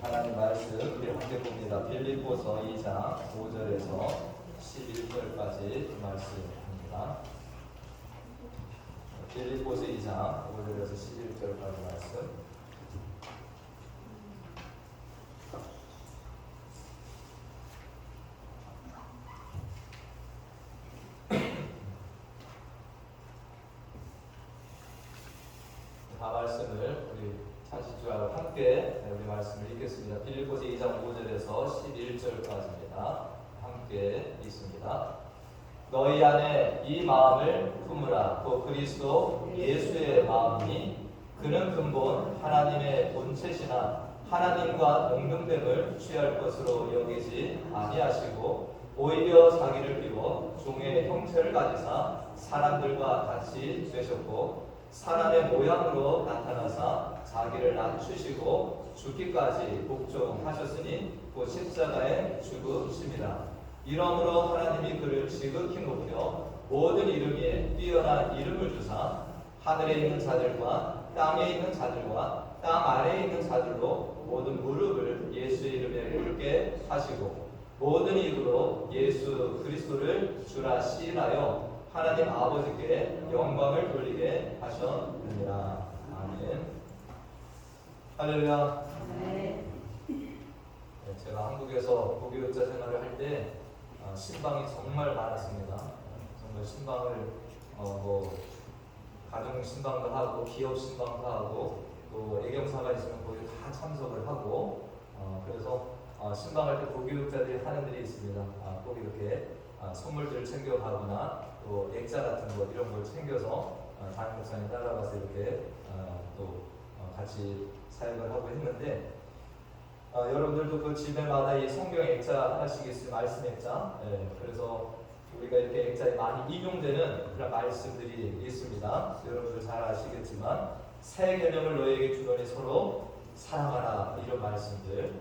하나님 말씀 우리 함께 봅니다. 빌립보서 2장 5절에서 11절까지 말씀입니다. 빌립보서 2장 5절에서 11절까지 말씀. 다 말씀을 우리 찬시주와 함께 우리 말씀을 읽겠습니다. 빌립보서 2장 5절에서 11절까지입니다. 함께 읽습니다. 너희 안에 이 마음을 품으라. 또 그리스도 예수의 마음이 그는 근본 하나님의 본체시나 하나님과 동등됨을 취할 것으로 여기지 아니하시고 오히려 자기를 비워 종의 형체를 가지사 사람들과 같이 되셨고 사람의 모양으로 나타나사 자기를 낮추시고 죽기까지 복종하셨으니 곧 십자가의 죽으심이라. 이러므로 하나님이 그를 지극히 높여 모든 이름 위에 뛰어난 이름을 주사 하늘에 있는 자들과 땅에 있는 자들과 땅 아래에 있는 자들로 모든 무릎을 예수의 이름에 꿇게 하시고 모든 입으로 예수 그리스도를 주라 시인하여 하나님 아버지께 영광을 돌리게 하셨느니라. 아멘. 할렐루야. 네, 제가 한국에서 고교육자 생활을 할 때 신방이 정말 많았습니다. 정말 신방을 가정 신방도 하고 기업 신방도 하고 또 애경사가 있으면 거기 다 참석을 하고 그래서 신방할 때 고교육자들이 하는 일이 있습니다. 꼭 이렇게 선물들을 챙겨가거나 또 액자 같은 거 이런 걸 챙겨서 담임 목사님 따라가서 이렇게 또 같이 사역을 하고 했는데 여러분들도 그 집에마다 이 성경 액자 하나씩 있으면 말씀 액자 그래서 우리가 이렇게 액자에 많이 인용되는 그런 말씀들이 있습니다. 여러분들 잘 아시겠지만 새 개념을 너희에게 주노니 서로 사랑하라 이런 말씀들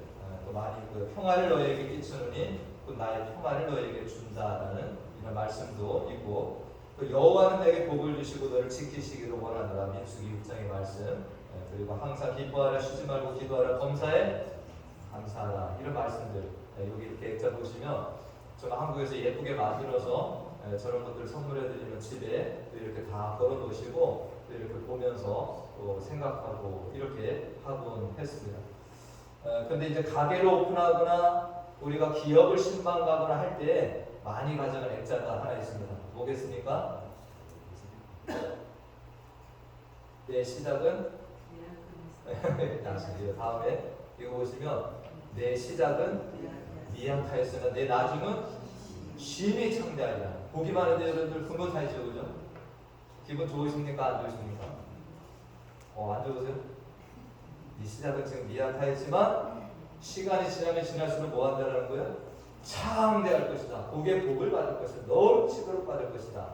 또 많이 그 평화를 너희에게 끼치노니 곧 나의 평화를 너희에게 준다라는 이런 말씀도 있고 또 여호와는 내게 복을 주시고 너를 지키시기를 원하노라 민수기 6장의 말씀 그리고 항상 기뻐하라 쉬지 말고 기도하라 범사에 감사하라 이런 말씀들 여기 이렇게 액자 보시면 제가 한국에서 예쁘게 만들어서 저런 것들 선물해 드리면 집에 또 이렇게 다 걸어 놓으시고 또 이렇게 보면서 또 생각하고 이렇게 하곤 했습니다. 근데 이제 가게를 오픈하거나 우리가 기업을 신방 가거나 할 때 많이 가져간 액자가 하나 있습니다. 뭐겠습니까? 내 시작은 다음에 이거 보시면 내 시작은 미약하였으나 내 나중은 쉼이 창대하리라. 보기만 해도 여러분들 근본타이죠, 그죠? 기분 좋으십니까? 안 좋으십니까? 안 좋으세요? 네 시작은 지금 미약하였지만 시간이 지나면 지날수록 뭐 한다라는 거예요? 창대할 것이다. 복의 복을 받을 것이다. 넘치도록 받을 것이다.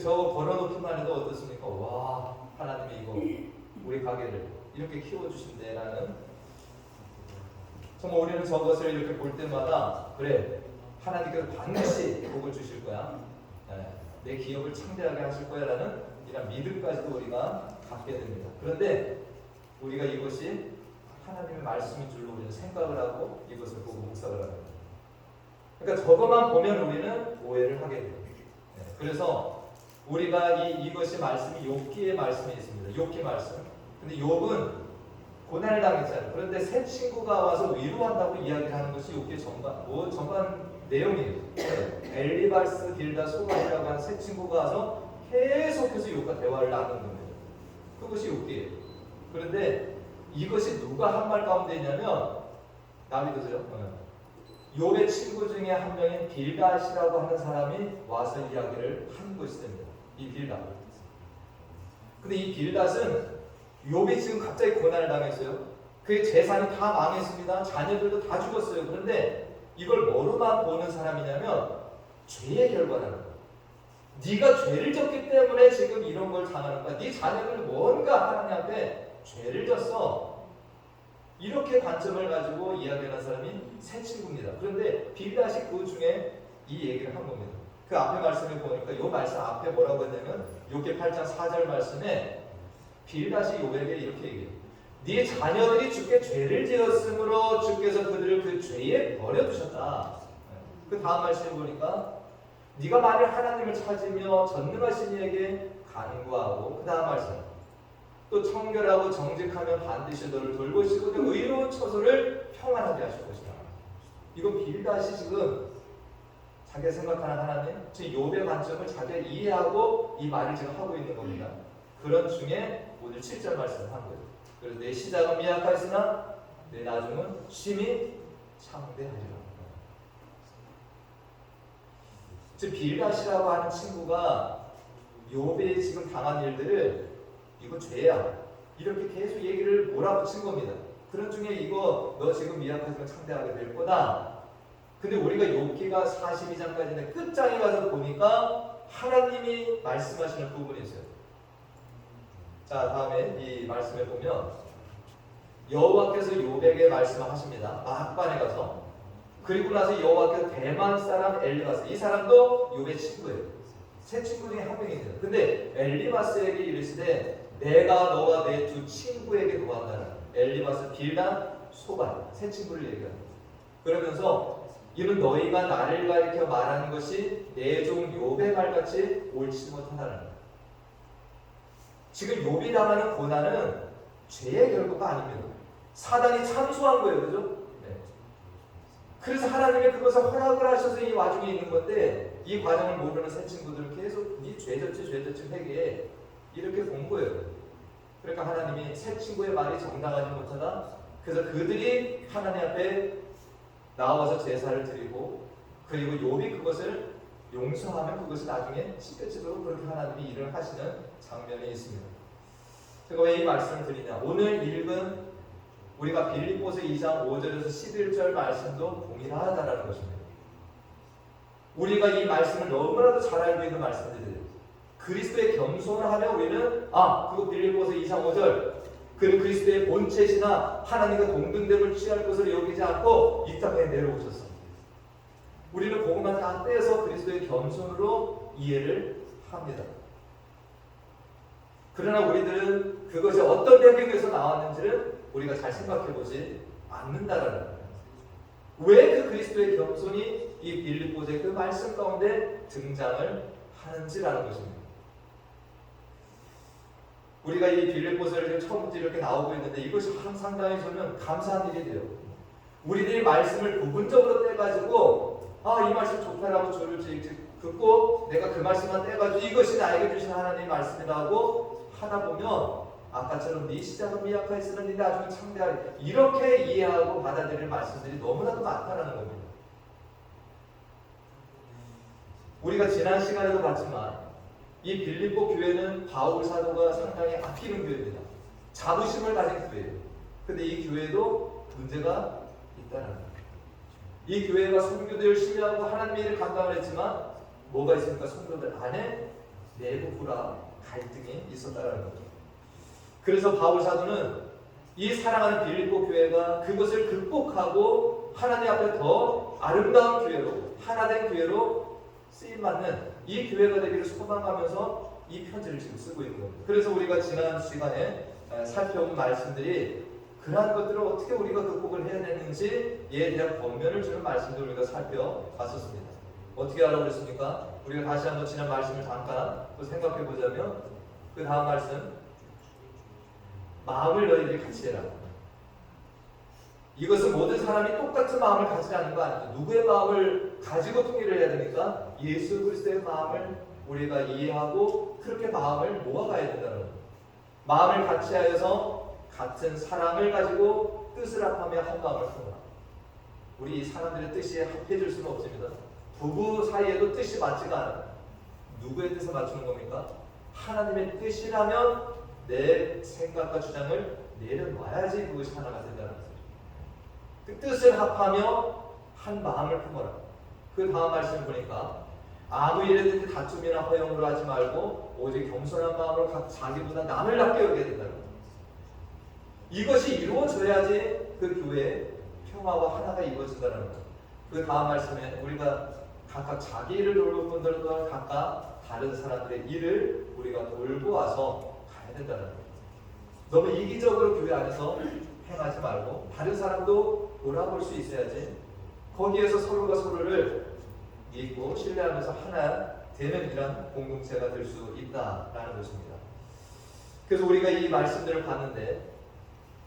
저거 걸어놓기만 해도 어떻습니까? 와, 하나님이 이거 우리 가게를 이렇게 키워주신대라는 정말 우리는 저것을 이렇게 볼 때마다 그래 하나님께서 반드시 복을 주실 거야. 내 기업을 창대하게 하실 거야 라는 이런 믿음까지도 우리가 갖게 됩니다. 그런데 우리가 이것이 하나님의 말씀인 줄로 우리는 생각을 하고 이것을 보고 묵상을 합니다. 그러니까 저것만 보면 우리는 오해를 하게 돼요. 그래서 우리가 이것이 말씀이 욥기의 말씀이 있습니다. 욥기 말씀. 근데 욥은 고난을 당했잖아요. 그런데 새 친구가 와서 위로한다고 이야기를 하는 것이 욥기의 전반 내용이에요. 엘리바스 빌다 소갈이라고 하는 새 친구가 와서 계속해서 욥과 대화를 나누는 겁니다. 그것이 욥기예요. 그런데 이것이 누가 한 말 가운데 있냐면 나 믿으세요? 욥의 친구 중에 한 명인 빌닷이라고 하는 사람이 와서 이야기를 한 것이 됩니다. 이 빌닷. 근데 이 빌닷은 욥이 지금 갑자기 고난을 당했어요. 그의 재산이 다 망했습니다. 자녀들도 다 죽었어요. 그런데 이걸 뭐로만 보는 사람이냐면 죄의 결과라는 거예요. 네가 죄를 졌기 때문에 지금 이런 걸 당하는 거야. 네 자녀들 뭔가 하나님 앞에 죄를 졌어. 이렇게 관점을 가지고 이야기하는 사람이 새 친구입니다. 그런데 빌닷이 그 중에 이 얘기를 한 겁니다. 그 앞에 말씀을 보니까 이 말씀 앞에 뭐라고 했냐면 욥기 8장 4절 말씀에 빌닷이 욥에게 이렇게 얘기해요. 네 자녀들이 주께 죄를 지었으므로 주께서 그들을 그 죄에 버려두셨다. 그 다음 말씀을 보니까 네가 만일 하나님을 찾으며 전능하신 이에게 간구하고, 그 다음 말씀 또 청결하고 정직하면 반드시 너를 돌보시고 그 의로운 처소를 평안하게 하실 것이다. 이건 빌닷이 지금 자기가 생각하는 하나님, 즉 욥의 관점을 자기가 이해하고 이 말을 지금 하고 있는 겁니다. 그런 중에 오늘 7절 말씀을 한 거예요. 그래서 내 시작은 미약하였으나 내 나중은 심히 창대하리라. 즉 빌닷이라고 하는 친구가 욥이 지금 당한 일들을 이거 죄야 이렇게 계속 얘기를 몰아붙인 겁니다. 그런 중에 이거 너 지금 미약하지만 창대하게 될 거다. 근데 우리가 욥기가 42장까지는 끝장에 가서 보니까 하나님이 말씀하시는 부분이 있어요. 자, 다음에 이 말씀에 보면 여호와께서 욥에게 말씀하십니다. 막반에 가서. 그리고 나서 여호와께서 대만 사람 엘리바스, 이 사람도 욥의 친구예요. 세 친구 중에 한 명이에요. 근데 엘리바스에게 이르시되 내가 너와 내 두 친구에게 구한다는, 엘리바스, 빌닷, 소발 세 친구를 얘기합니다. 그러면서 이는 너희가 나를 가리켜 말하는 것이 내 종 욥의 말같이 옳지 못하다는 거예요. 지금 욥이 당하는 고난은 죄의 결과가 아닙니다. 사단이 참소한 거예요. 그죠? 네. 그래서 하나님이 그것을 허락을 하셔서 이 와중에 있는 건데, 이 과정을 모르는 새 친구들은 계속 네 죄졌지 회개해 이렇게 본 거예요. 그러니까 하나님이 새 친구의 말이 정당하지 못하다. 그래서 그들이 하나님 앞에 나와서 제사를 드리고, 그리고 욥이 그것을 용서하면 그것이 나중에 씻겨지도록 그렇게 하나님이 일을 하시는 장면이 있습니다. 제가 왜 이 말씀을 드리냐, 오늘 읽은 우리가 빌립보서 2장 5절에서 11절 말씀도 동일하다라는 것입니다. 우리가 이 말씀을 너무나도 잘 알고 있는 말씀들이에요. 그리스도의 겸손을 하면 우리는 그거 빌립보서 2장 5절, 그리고 그리스도의 본체시나 하나님과 동등됨을 취할 것을 여기지 않고 이 땅에 내려오셨어. 우리는 그것만 다 떼서 그리스도의 겸손으로 이해를 합니다. 그러나 우리들은 그것이 어떤 배경에서 나왔는지를 우리가 잘 생각해보지 않는다라는 거예요. 왜 그 그리스도의 겸손이 이 빌립보서의 그 말씀 가운데 등장을 하는지라는 것입니다. 우리가 이 빌립보서를 처음부터 이렇게 나오고 있는데 이것이 상당히 저는 감사한 일이 돼요. 우리들이 말씀을 부분적으로 떼가지고 이 말씀 좋다라고 저를 듣고 내가 그 말씀만 떼가지고 이것이 나에게 주신 하나님의 말씀이다 하고 하다 보면 아까처럼 네 시작은 미약하였으나 네 나중은 창대하리 이렇게 이해하고 받아들일 말씀들이 너무나도 많다는 겁니다. 우리가 지난 시간에도 봤지만 이 빌립보 교회는 바울 사도가 상당히 아끼는 교회입니다. 자부심을 가진 교회예요. 근데 이 교회도 문제가 있다는 거예요. 이 교회가 성교도 열심히 하고 하나님의 일을 감당을 했지만 뭐가 있습니까? 성도들 안에 내부 불화, 갈등이 있었다는 거죠. 그래서 바울 사도는 이 사랑하는 빌립보 교회가 그것을 극복하고 하나님 앞에 더 아름다운 교회로, 하나된 교회로 쓰임받는 이 교회가 되기를 소망하면서 이 편지를 지금 쓰고 있는 겁니다. 그래서 우리가 지난 시간에 살펴본 말씀들이 그러한 것들을 어떻게 우리가 극복을 해야 되는지에 대한 권면을 주는 말씀들을 우리가 살펴봤었습니다. 어떻게 하라고 그랬습니까? 우리가 다시 한번 지난 말씀을 잠깐 또 생각해 보자면 그 다음 말씀, 마음을 너희들이 같이 해라. 이것은 모든 사람이 똑같은 마음을 가지라는 거 아니죠. 누구의 마음을 가지고 통일을 해야 됩니까? 예수 그리스도의 마음을 우리가 이해하고 그렇게 마음을 모아가야 된다는 거예요. 마음을 같이 하여서 같은 사랑을 가지고 뜻을 합하며 한 마음을 품으라. 우리 사람들의 뜻이 합해질 수는 없습니다. 부부 사이에도 뜻이 맞지가 않아요. 누구의 뜻을 맞추는 겁니까? 하나님의 뜻이라면 내 생각과 주장을 내려놔야지 그것이 하나가 된다는 거죠. 그 뜻을 합하며 한 마음을 품어라. 그 다음 말씀을 보니까 아무 일에든지 다툼이나 허용으로 하지 말고 오직 겸손한 마음으로 자기보다 남을 낫게 여겨야 된다는 거죠. 이것이 이루어져야지 그 교회의 평화와 하나가 이루어진다는 거죠. 그 다음 말씀에 우리가 각각 자기 일을 돌볼 분들과 각각 다른 사람들의 일을 우리가 돌고 와서 가야 된다는 거예요. 너무 이기적으로 교회 안에서 행하지 말고 다른 사람도 돌아볼 수 있어야지. 거기에서 서로가 서로를 믿고 신뢰하면서 하나 되는 이런 공동체가 될 수 있다라는 것입니다. 그래서 우리가 이 말씀들을 봤는데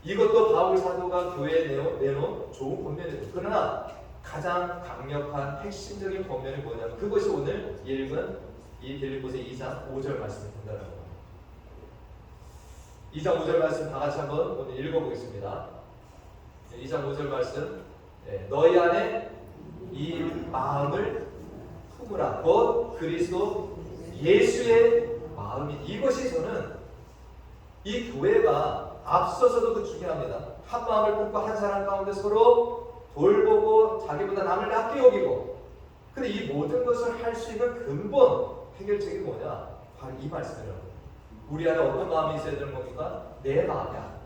이것도 바울 사도가 교회에 내놓은 좋은 권면이에요. 그러나 가장 강력한 핵심적인 권면이 뭐냐면 그것이 오늘 읽은 이 빌립보서 2장 5절 말씀이 된다는 겁니다. 2장 5절 말씀 다 같이 한번 오늘 읽어보겠습니다. 2장 5절 말씀, 너희 안에 이 마음을 품으라. 곧 그리스도 예수의 마음이. 이것이 저는 이 교회가 앞서서도 그 중요합니다. 한 마음을 품고 한 사람 가운데 서로 돌보고 자기보다 남을 낮게 여기고. 근데 이 모든 것을 할 수 있는 근본 해결책이 뭐냐? 바로 이 말씀이라고. 우리 안에 어떤 마음이 있어야 되는 겁니까? 내 마음이야.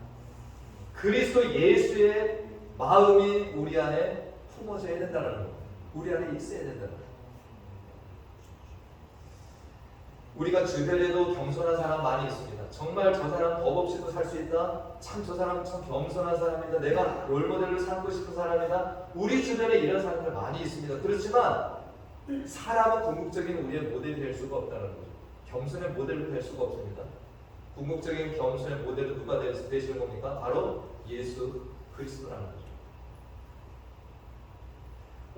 그리스도 예수의 마음이 우리 안에 품어져야 된다는 거. 우리 안에 있어야 된다는 거. 우리가 주변에도 겸손한 사람 많이 있습니다. 정말 저 사람 법 없이도 살 수 있다. 참 저 사람 참 겸손한 사람이다. 내가 롤모델로 삼고 싶은 사람이다. 우리 주변에 이런 사람들 많이 있습니다. 그렇지만 사람은 궁극적인 우리의 모델이 될 수가 없다는 거죠. 겸손의 모델로 될 수가 없습니다. 궁극적인 겸손의 모델은 누가 되시는 겁니까? 바로 예수 그리스도라는 거죠.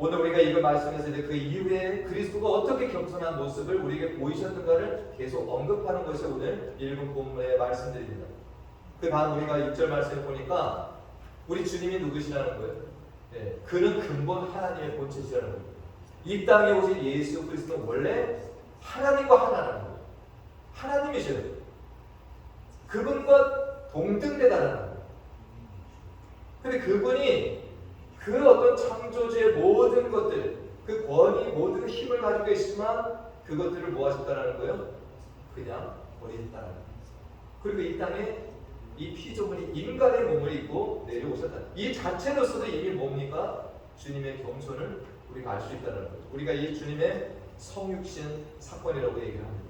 오늘 우리가 이걸 말씀에서 이제 그 이후에 그리스도가 어떻게 겸손한 모습을 우리에게 보이셨는가를 계속 언급하는 것이 오늘 읽은 본문의 말씀들입니다. 그 다음 우리가 6절 말씀을 보니까 우리 주님이 누구시라는 거예요? 그는 근본 하나님의 본체시라는 거예요. 이 땅에 오신 예수 그리스도는 원래 하나님과 하나라는 거예요. 하나님이셔요. 그분과 동등되다라는 거예요. 근데 그분이 그 어떤 창조주의 모든 것들, 그 권위, 모든 힘을 가지고 계시지만 그것들을 뭐 하셨다라는 거예요? 그냥 버리셨다라는 거예요. 그리고 이 땅에 이 피조물이 인간의 몸을 입고 내려오셨다. 이 자체로서도 이미 뭡니까? 주님의 겸손을 우리가 알 수 있다는 거죠. 우리가 이 주님의 성육신 사건이라고 얘기를 합니다.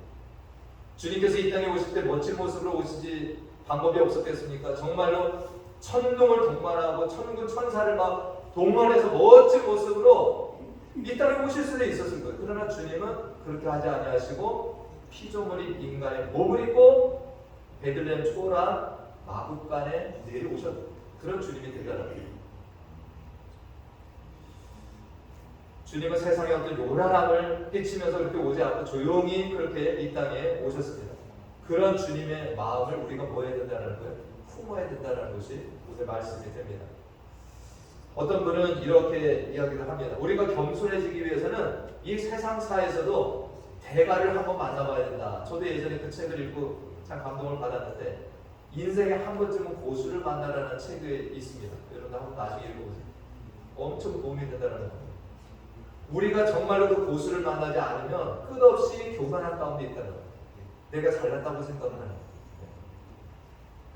주님께서 이 땅에 오실 때 멋진 모습으로 오시지 방법이 없었겠습니까? 정말로 천둥을 동반하고 천군 천사를 막 동반해서 멋진 모습으로 이 땅에 오실 수도 있었을 거예요. 그러나 주님은 그렇게 하지 아니하시고 피조물인 인간의 몸을 입고 베들레헴 초라 마국간에 내려오셨 그런 주님이 되더라고요. 주님은 세상에 어떤 요란함을 끼치면서 그렇게 오지 않고 조용히 그렇게 이 땅에 오셨습니다. 그런 주님의 마음을 우리가 뭐 해야 된다는 거예요? 품어야 된다는 것이 오늘 말씀이 됩니다. 어떤 분은 이렇게 이야기를 합니다. 우리가 겸손해지기 위해서는 이 세상사에서도 대가를 한번 만나봐야 된다. 저도 예전에 그 책을 읽고 참 감동을 받았는데 인생에 한 번쯤은 고수를 만나라는 책이 있습니다. 여러분 한번 나중에 읽어보세요. 엄청 도움이 된다는 겁니다. 우리가 정말로 그 고수를 만나지 않으면 끝없이 교만한 가운데 있다는 거예요. 내가 잘났다고 생각을 하는 거예요.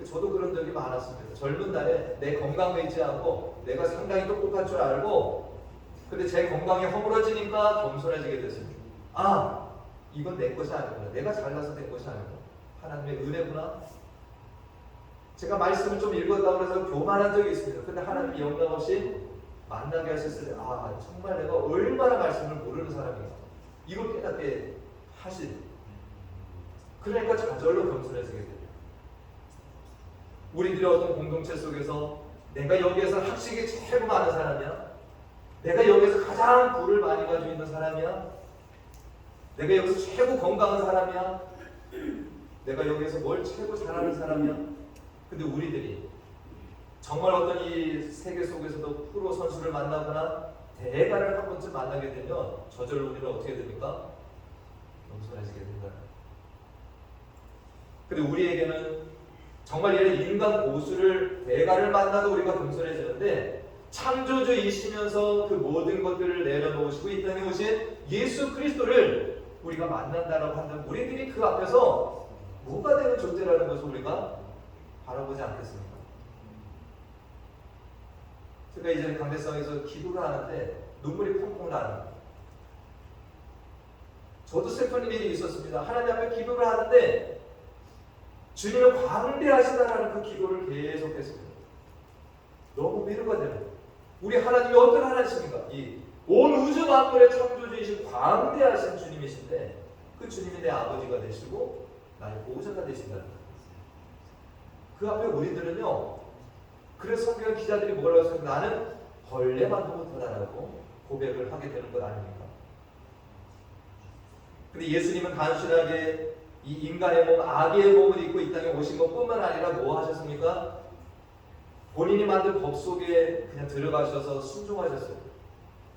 저도 그런 적이 많았습니다. 젊은 날에 내 건강을 의지하고 내가 상당히 똑똑할 줄 알고 근데 제 건강이 허물어지니까 겸손해지게 됐습니다. 아, 이건 내 것이 아니구나. 내가 잘나서 된 것이 아니구나. 하나님의 은혜구나. 제가 말씀을 좀 읽었다고 해서 교만한 적이 있습니다. 근데 하나님이 영감 없이 만나게 하셨을 때 아, 정말 내가 얼마나 말씀을 모르는 사람인가. 이걸 깨닫게 하신. 그러니까 저절로 겸손해지게 됩니다. 우리들의 어떤 공동체 속에서 내가 여기에서 학식이 최고 많은 사람이야? 내가 여기에서 가장 부를 많이 가지고 있는 사람이야? 내가 여기서 최고 건강한 사람이야? 내가 여기에서 뭘 최고 잘하는 사람이야? 근데 우리들이 정말 어떤 이 세계 속에서도 프로 선수를 만나거나 대가를 한 번쯤 만나게 되면 저절로 우리는 어떻게 됩니까? 겸손해지게 된다. 근데 우리에게는 정말 이런 인간 고수를 대가를 만나도 우리가 겸손해지는데 창조주이시면서 그 모든 것들을 내려놓으시고 이 땅에 오신 예수 그리스도를 우리가 만난다라고 한다면 우리들이 그 앞에서 뭐가 되는 존재라는 것을 우리가 바라보지 않겠습니까? 제가 이전에 강대상에서 기도를 하는데 눈물이 펑펑 나는 거예요. 저도 슬픈 일이 있었습니다. 하나님 앞에 기도를 하는데 주님은 광대하시다라는 그 기도를 계속했습니다. 너무 위로가 되는 거예요. 우리 하나님이 어떤 하나님이십니까? 이 온 우주 만물의 창조주이신 광대하신 주님이신데 그 주님이 내 아버지가 되시고 나의 보호자가 되신다는 거예요. 그 앞에 우리들은요, 그래서 성경 기자들이 뭐라고 했어요? 나는 벌레만도 못하다라고 고백을 하게 되는 것 아닙니까? 근데 예수님은 단순하게 이 인간의 몸, 아기의 몸을 입고 이 땅에 오신 것뿐만 아니라 뭐 하셨습니까? 본인이 만든 법 속에 그냥 들어가셔서 순종하셨어요.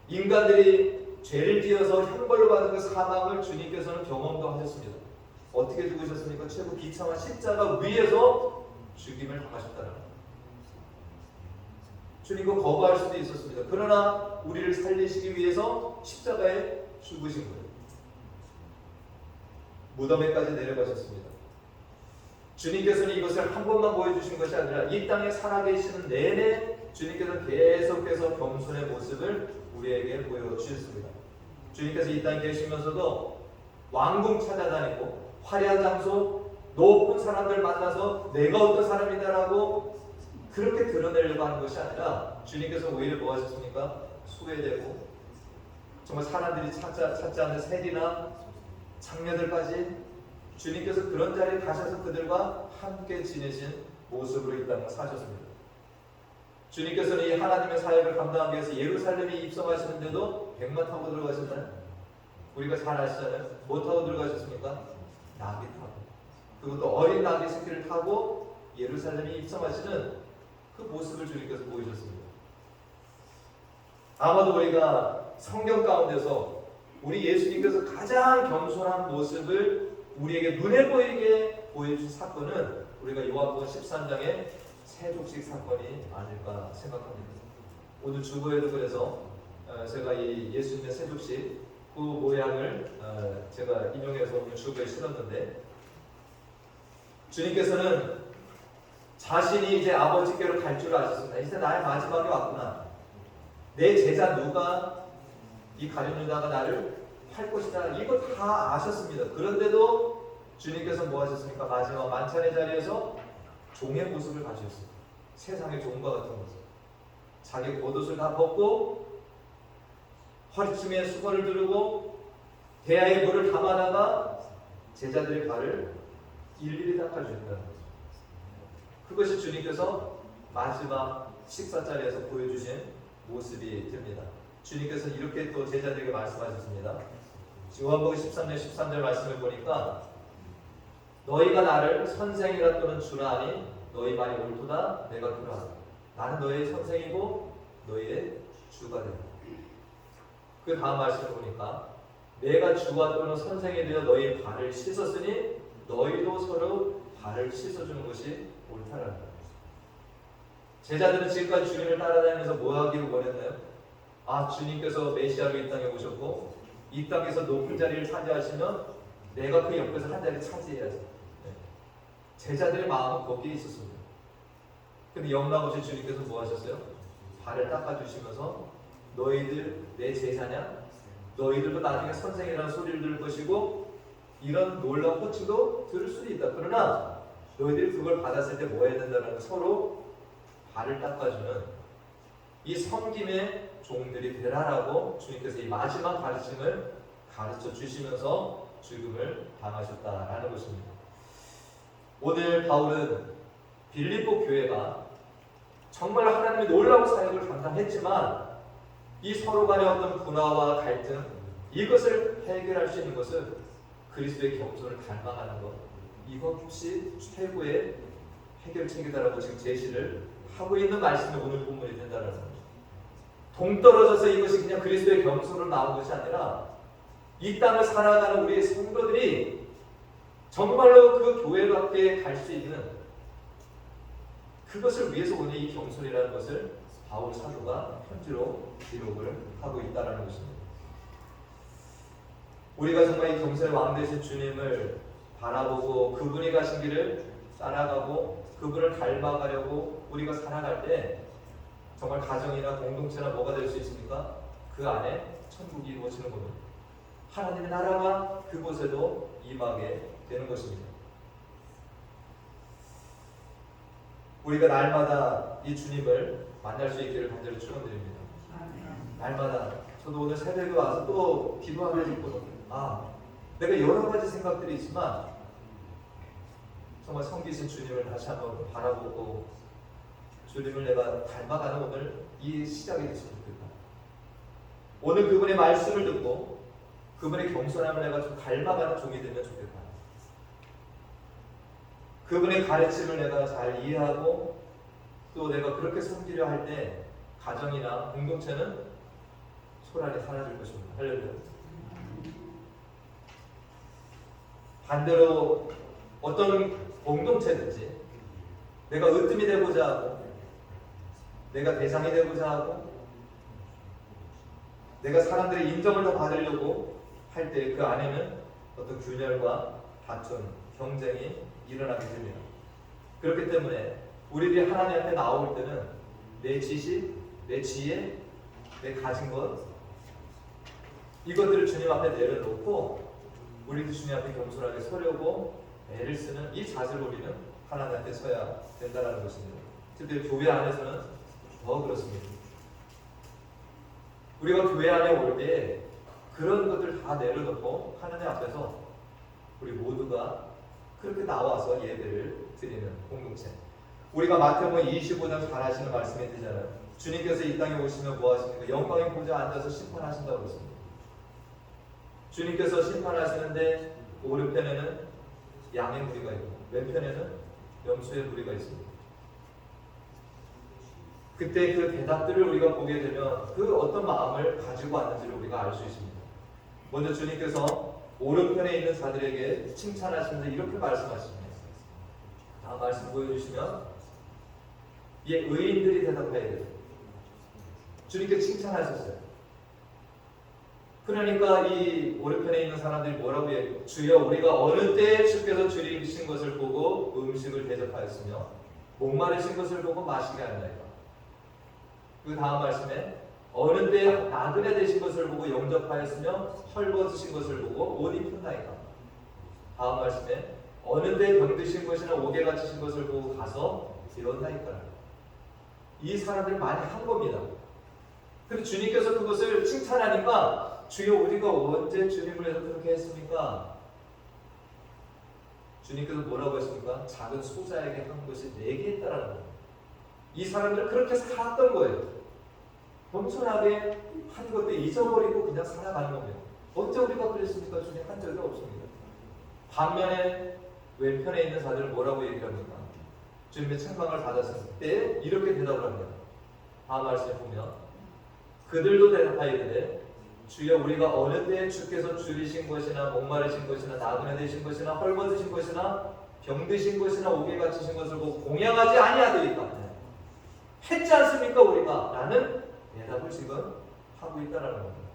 인간들이 죄를 지어서 형벌로 받은 그 사망을 주님께서는 경험도 하셨습니다. 어떻게 죽으셨습니까? 최고 비참한 십자가 위에서 죽임을 당하셨다는 거예요. 주님과 거부할 수도 있었습니다. 그러나 우리를 살리시기 위해서 십자가에 죽으신 거예요. 무덤에까지 내려가셨습니다. 주님께서는 이것을 한 번만 보여주신 것이 아니라 이 땅에 살아계시는 내내 주님께서 계속해서 겸손의 모습을 우리에게 보여주셨습니다. 주님께서 이 땅에 계시면서도 왕궁 찾아다니고 화려한 장소, 높은 사람들 만나서 내가 어떤 사람이다라고 그렇게 드러내려고 하는 것이 아니라 주님께서 오히려 뭐 하셨습니까? 소외되고 정말 사람들이 찾지 않는 세리나 장녀들까지 주님께서 그런 자리에 가셔서 그들과 함께 지내신 모습으로 이 땅을 사셨습니다. 주님께서는 이 하나님의 사역을 감당하기 위해서 예루살렘에 입성하시는데도 백마 타고 들어가셨나요? 우리가 잘 아시잖아요. 뭐 타고 들어가셨습니까? 나귀 타고. 그것도 어린 나귀 새끼를 타고 예루살렘에 입성하시는 그 모습을 주님께서 보여주셨습니다. 아마도 우리가 성경 가운데서 우리 예수님께서 가장 겸손한 모습을 우리에게 눈에 보이게 보여준 사건은 우리가 요한복음 13장의 세족식 사건이 아닐까 생각합니다. 오늘 주보에도 그래서 제가 이 예수님의 세족식 그 모양을 제가 인용해서 오늘 주보에 실었는데, 주님께서는 자신이 이제 아버지께로 갈 줄 아셨습니다. 이제 나의 마지막이 왔구나. 내 제자 누가 이 가룟 유다가 나를 팔 것이다. 이거 다 아셨습니다. 그런데도 주님께서 뭐 하셨습니까? 마지막 만찬의 자리에서 종의 모습을 가지셨습니다. 세상의 종과 같은 모습. 자기 겉옷을 다 벗고 허리춤에 수건을 두르고 대야에 물을 담아다가 제자들의 발을 일일이 닦아주셨다는 거죠. 그것이 주님께서 마지막 식사 자리에서 보여주신 모습이 됩니다. 주님께서 이렇게 또 제자들에게 말씀하셨습니다. 요한복음 13장 13절 말씀을 보니까 너희가 나를 선생이라 또는 주라 하니 너희 말이 옳도다. 내가 그러하다. 나는 너희의 선생이고 너희의 주가 된다. 그 다음 말씀을 보니까 내가 주와 또는 선생이 되어 너희 발을 씻었으니 너희도 서로 발을 씻어주는 것이 옳다라는 거예요. 제자들은 지금까지 주님을 따라다니면서 뭐 하기를 원했나요? 아, 주님께서 메시아로 이 땅에 오셨고 이 땅에서 높은 자리를 차지하시면 내가 그 옆에서 한 자리 차지해야지. 제자들의 마음은 거기에 있었습니다. 근데 영락오신 주님께서 뭐 하셨어요? 발을 닦아주시면서 너희들 내 제자냐? 너희들도 나중에 선생이라는 소리를 들을 것이고 이런 놀라운 호칭도 들을 수도 있다. 그러나 너희들이 그걸 받았을 때 뭐 해야 된다는 서로 발을 닦아주는 이 섬김의 종들이 되라라고 주님께서 이 마지막 가르침을 가르쳐 주시면서 죽음을 당하셨다라는 것입니다. 오늘 바울은 빌립보 교회가 정말 하나님의 놀라운 사역을 감당했지만 이 서로 간의 어떤 분화와 갈등, 이것을 해결할 수 있는 것은 그리스도의 겸손을 닮아가는 것, 이것이 최고의 해결책이다라고 지금 제시를 하고 있는 말씀이 오늘 본문이 된다는 거죠. 동떨어져서 이것이 그냥 그리스도의 겸손으로 나온 것이 아니라 이 땅을 살아가는 우리의 성도들이 정말로 그 교회로 함께 갈 수 있는 그것을 위해서 오늘 이 겸손이라는 것을 바울 사도가 편지로 기록을 하고 있다는 것입니다. 우리가 정말 이 겸손의 왕 되신 주님을 바라보고 그분이 가신 길을 따라가고 그분을 닮아가려고 우리가 살아갈 때 정말 가정이나 공동체나 뭐가 될 수 있습니까? 그 안에 천국이 이루어지는 겁니다. 하나님의 나라가 그곳에도 임하게 되는 것입니다. 우리가 날마다 이 주님을 만날 수 있기를 간절히 축원드립니다. 날마다 저도 오늘 새벽에 와서 또 기도하면서 내가 여러 가지 생각들이 있지만 정말 성기신 주님을 다시 한번 바라보고 주님을 내가 닮아가는 오늘 이 시작이 됐으면 좋겠다. 오늘 그분의 말씀을 듣고 그분의 겸손함을 내가 좀 닮아가는 종이 되면 좋겠다. 그분의 가르침을 내가 잘 이해하고 또 내가 그렇게 섬기려 할 때 가정이나 공동체는 소란이 사라질 것입니다. 할렐루야. 반대로 어떤 공동체든지 내가 으뜸이 되고자 하고 내가 대상이 되고자 하고 내가 사람들의 인정을 더 받으려고 할 때 그 안에는 어떤 균열과 다툼, 경쟁이 일어나게 됩니다. 그렇기 때문에 우리들이 하나님 앞에 나올 때는 내 지식, 내 지혜, 내 가진 것 이것들을 주님 앞에 내려놓고 우리도 주님 앞에 겸손하게 서려고 애를 쓰는 이 자세를 우리는 하나님 앞에 서야 된다는 것입니다. 특히 교회 안에서는 더 그렇습니다. 우리가 교회 안에 올 때 그런 것들 다 내려놓고 하나님 앞에서 우리 모두가 그렇게 나와서 예배를 드리는 공동체. 우리가 마태복음 25장 잘 하시는 말씀이 되잖아요. 주님께서 이 땅에 오시면 뭐 하십니까? 영광의 보좌에 앉아서 심판하신다고 그랬습니다. 주님께서 심판하시는데 오른편에는 양의 무리가 있고 왼편에는 염소의 무리가 있습니다. 그때 그 대답들을 우리가 보게 되면 그 어떤 마음을 가지고 왔는지를 우리가 알 수 있습니다. 먼저 주님께서 오른편에 있는 자들에게 칭찬하시면서 이렇게 말씀하십니다. 다음 말씀 보여주시면 의인들이 대답해야 돼요. 주님께 칭찬하셨어요. 그러니까 이 오른편에 있는 사람들이 뭐라고 해요? 주여 우리가 어느 때에 주께서 줄이신 것을 보고 음식을 대접하였으며 목마르신 것을 보고 마시게 하였나이까. 그 다음 말씀에 어느 때에 나그네 되신 것을 보고 영접하였으며 헐벗으신 것을 보고 옷 입혔나이까. 다음 말씀에 어느 때에 병드신 것이나 옥에 갇히신 것을 보고 가서 이뤘나이까. 이 사람들이 많이 한 겁니다. 근데 주님께서 그것을 칭찬하니까 주여 우리가 언제 주님을 위해서 그렇게 했습니까? 주님께서 뭐라고 했습니까? 작은 소자에게 한 것이 내게 했다라는 거예요. 이 사람들은 그렇게 살았던 거예요. 겸손하게 한 것도 잊어버리고 그냥 살아가는 겁니다. 언제 우리가 그랬습니까? 주님 한 적이 없습니다. 반면에 왼편에 있는 자들은 뭐라고 얘기합니까? 주님의 책망을 받았을 때 이렇게 대답을 합니다. 다음 말씀에 보면 그들도 대답하이르되 주여 우리가 어느 때에 주께서 줄이신 것이나 목마르신 것이나 나그네 되신 것이나 헐벗으신 것이나 병드신 것이나 옥에 갇히신 것을 보고 공양하지 아니하더이까. 했지 않습니까 우리가? 라는 대답을 지금 하고 있다는 겁니다.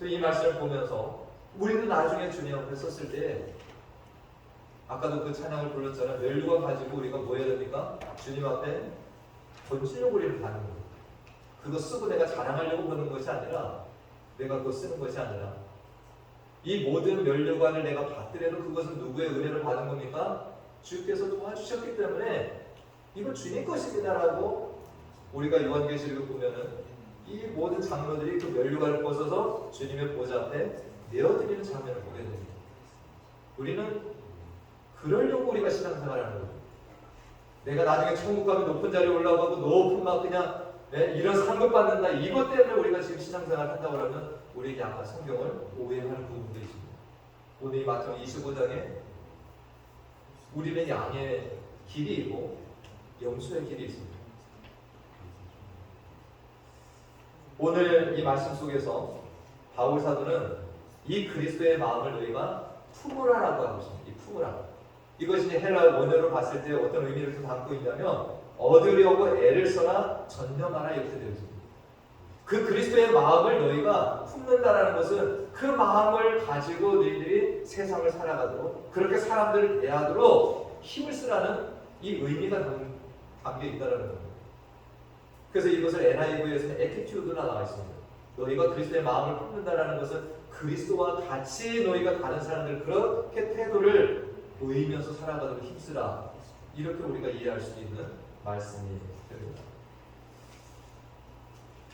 이 말씀을 보면서 우리도 나중에 주님 앞에 섰을 때 아까도 그 찬양을 불렀잖아요. 멸류관 가지고 우리가 뭐 해야 됩니까? 주님 앞에 던지려고 우리를 받는 거예요. 그거 쓰고 내가 자랑하려고 그러는 것이 아니라 내가 그거 쓰는 것이 아니라 이 모든 멸류관을 내가 받더라도 그것은 누구의 은혜를 받은 겁니까? 주께서 도와주셨기 때문에 이거 주님 것입니다라고 우리가 요한계시록을 보면은 이 모든 장로들이 그 멸류관을 벗어서 주님의 보좌 앞에 내어드리는 장면을 보게 됩니다. 우리는 그러려고 우리가 신앙생활을 하는 거죠. 내가 나중에 천국 가면 높은 자리에 올라가고 높은 막 그냥 이런 상급 받는다. 이것 때문에 우리가 지금 신앙생활을 한다고 하면 우리에게 약간 성경을 오해하는 부분도 있습니다. 오늘 이 마태복음 25장에 우리는 양의 길이 있고 염소의 길이 있습니다. 오늘 이 말씀 속에서 바울 사도는 이 그리스도의 마음을 너희가 품으라라고 하고 있습니다. 이 품으라. 이것이 헬라 원어로 봤을 때 어떤 의미를 담고 있냐면 얻으려고 애를 써라 전념하라 이렇게 되어 있습니다. 그 그리스도의 마음을 너희가 품는다라는 것은 그 마음을 가지고 너희들이 세상을 살아가도록 그렇게 사람들을 대하도록 힘을 쓰라는 이 의미가 담겨 있다는 겁니다. 그래서 이것을 NIV에서는 에티튜드로 나와 있습니다. 너희가 그리스도의 마음을 품는다라는 것은 그리스도와 같이 너희가 다른 사람들 그렇게 태도를 보이면서 살아가도록 힘쓰라 이렇게 우리가 이해할 수 있는 말씀이 됩니다.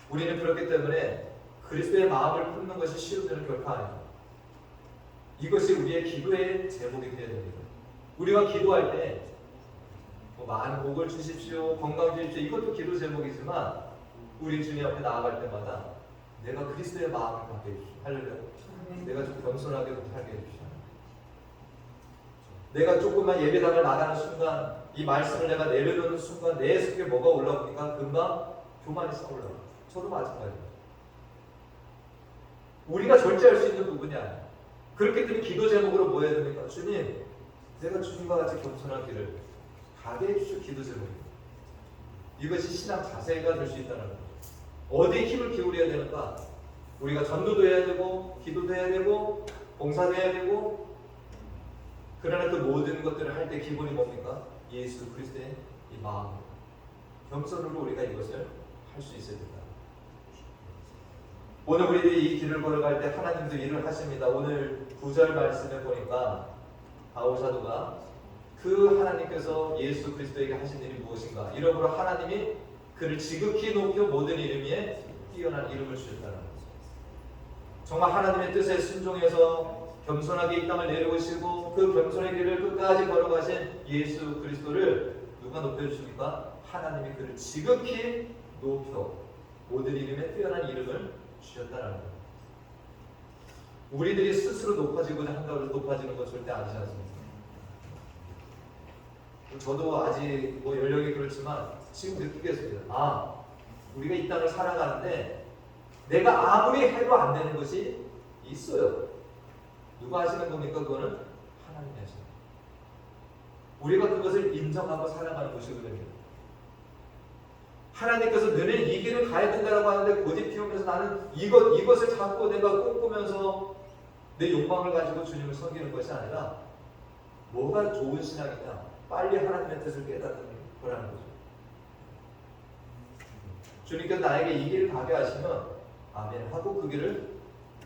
우리는 그렇기 때문에 그리스도의 마음을 품는 것이 쉬운 일은 결코 아닙니다. 이것이 우리의 기도의 제목이 되어야 됩니다. 우리가 기도할 때 많은 복을 주십시오, 건강 주십시오, 이것도 기도 제목이지만 우리 주님 앞에 나아갈 때마다 내가 그리스도의 마음을 갖게 해주십시오. 할렐루야. 내가 좀 겸손하게 살게 해주십시오. 내가 조금만 예배당을 나가는 순간, 이 말씀을 내가 내려놓는 순간 내 속에 뭐가 올라오니까 금방 교만이 싹올라와요. 저도 마찬가지입니다. 우리가 절제할 수 있는 부분이 아니에요. 그렇기 때문에 기도 제목으로 뭐 해야 됩니까? 주님, 내가 주님과 같이 겸손한 길을 가게 해주시오. 기도 제목입니다. 이것이 신앙 자세가 될 수 있다는 거예요. 어디에 힘을 기울여야 되는가? 우리가 전도도 해야 되고, 기도도 해야 되고, 봉사도 해야 되고, 그러나 그 모든 것들을 할 때 기본이 뭡니까? 예수 그리스도의 이 마음, 겸손으로 우리가 이것을 할 수 있어야 된다. 오늘 우리들이 이 길을 걸어갈 때 하나님도 일을 하십니다. 오늘 9절 말씀에 보니까 바울 사도가 그 하나님께서 예수 그리스도에게 하신 일이 무엇인가? 이러므로 하나님이 그를 지극히 높여 모든 이름 위에 뛰어난 이름을 주셨다는 거죠. 정말 하나님의 뜻에 순종해서 겸손하게 이 땅을 내려오시고 그 겸손의 길을 끝까지 걸어가신 예수 그리스도를 누가 높여주십니까? 하나님이 그를 지극히 높여 모든 이름에 뛰어난 이름을 주셨다는 거예요. 우리들이 스스로 높아지고자 한다고 해서 높아지는 건 절대 아니지 않습니까? 저도 아직 연령이 그렇지만 지금 느끼겠습니다. 우리가 이 땅을 살아가는데 내가 아무리 해도 안 되는 것이 있어요. 누가 하시는 겁니까? 그거는 하나님이 하시는 거예요. 우리가 그것을 인정하고 살아가는 것이거든요. 하나님께서 너는 이 길을 가야 된다고 하는데 고집 피우면서 나는 이것을 잡고 내가 꿈꾸면서 내 욕망을 가지고 주님을 섬기는 것이 아니라 뭐가 좋은 신앙이냐? 빨리 하나님의 뜻을 깨닫는 거라는 거죠. 주님께서 나에게 이 길을 가게 하시면 아멘 하고 그 길을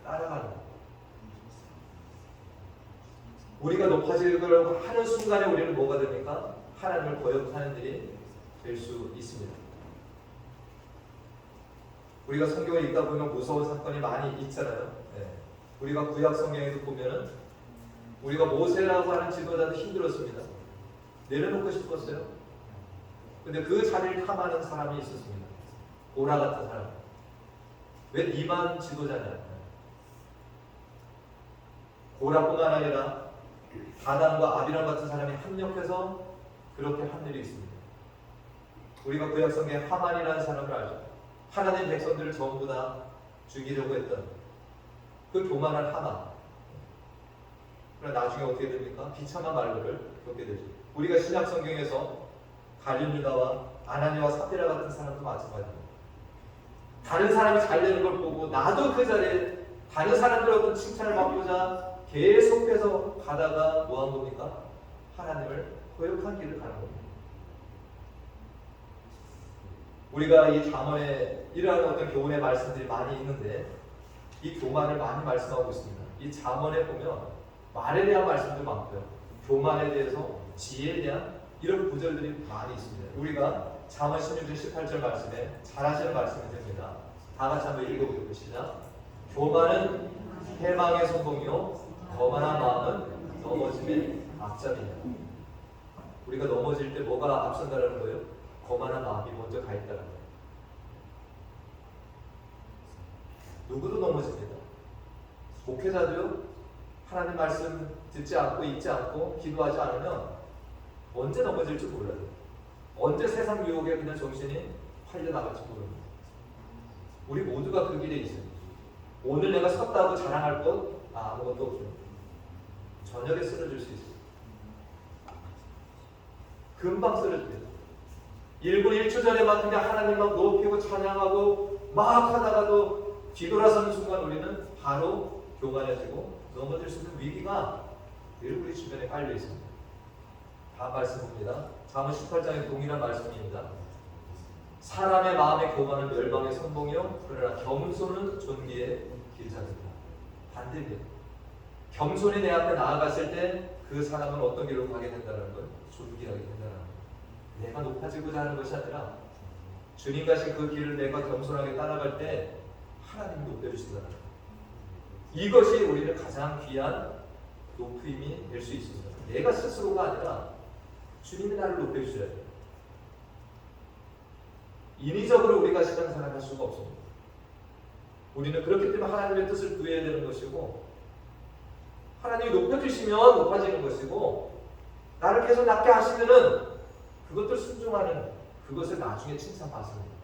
따라가는 거예요. 우리가 높아지려고 하는 순간에 우리는 뭐가 됩니까? 하나님을 거역하는 일이 될 수 있습니다. 우리가 성경을 읽다 보면 무서운 사건이 많이 있잖아요. 우리가 구약 성경에도 보면은 우리가 모세라고 하는 지도자도 힘들었습니다. 내려놓고 싶었어요. 근데 그 자리를 탐하는 사람이 있었습니다. 고라 같은 사람. 왜 니만 지도자냐? 고라뿐만 아니라 다단과 아비람 같은 사람이 합력해서 그렇게 한 일이 있습니다. 우리가 구약 성경에 하만이라는 사람을 알죠. 하나님 백성들을 전부 다 죽이려고 했던 그 교만한 하만. 그러나 나중에 어떻게 됩니까? 비참한 말들을 겪게 되죠. 우리가 신약 성경에서 갈륜 유다와 아나니와 삽비라 같은 사람도 마찬가지입니다. 다른 사람이 잘 되는 걸 보고 나도 그 자리에 다른 사람들 어떤 칭찬을 받고자 계속해서 가다가 뭐 한 겁니까? 하나님을 거역한 길을 가는 겁니다. 우리가 이 잠언에 이러한 어떤 교훈의 말씀들이 많이 있는데 이 교만을 많이 말씀하고 있습니다. 이 잠언에 보면 말에 대한 말씀도 많고요. 교만에 대해서 지혜에 대한 이런 구절들이 많이 있습니다. 우리가 잠언 16절 18절 말씀에 잘 하시는 말씀이 됩니다. 다 같이 한번 읽어보겠습니다. 시작. 교만은 해망의 성공이요 거만한 마음은 넘어짐의 앞잡이다. 우리가 넘어질 때 뭐가 앞선다라는 거예요? 거만한 마음이 먼저 가 있다는 거예요. 누구도 넘어집니다. 목회자도요. 하나님 말씀 듣지 않고 읽지 않고 기도하지 않으면 언제 넘어질지 몰라요. 언제 세상 유혹에 그냥 정신이 팔려나갈지 모릅니다. 우리 모두가 그 길에 있어요. 오늘 내가 섰다고 자랑할 것 아무것도 없어요. 저녁에 쓰러질 수 있어요. 금방 쓰러집니다. 1분 1초 전에만 그냥 하나님만 높이고 찬양하고 막 하다가도 뒤돌아서는 순간 우리는 바로 교만해지고 넘어질 수 있는 위기가 늘 우리 주변에 깔려 있습니다. 다음 말씀 봅니다. 잠언 18장의 동일한 말씀입니다. 사람의 마음의 교만은 멸망의 선봉이요 그러나 겸손은 존귀의 길잡이다. 반대입니다. 겸손히 내 앞에 나아갔을 때 그 사람은 어떤 길로 가게 된다는 걸 존귀하게 된다는 것. 내가 높아지고자 하는 것이 아니라 주님 가신 그 길을 내가 겸손하게 따라갈 때 하나님이 높여주시더라. 이것이 우리는 가장 귀한 높임이 될 수 있습니다. 내가 스스로가 아니라 주님이 나를 높여주셔야 돼요. 인위적으로 우리가 신앙생활을 할 수가 없습니다. 우리는 그렇기 때문에 하나님의 뜻을 구해야 되는 것이고, 하나님이 높여주시면 높아지는 것이고, 나를 계속 낮게 하시면은 그것들 순종하는, 그것을 나중에 칭찬받습니다.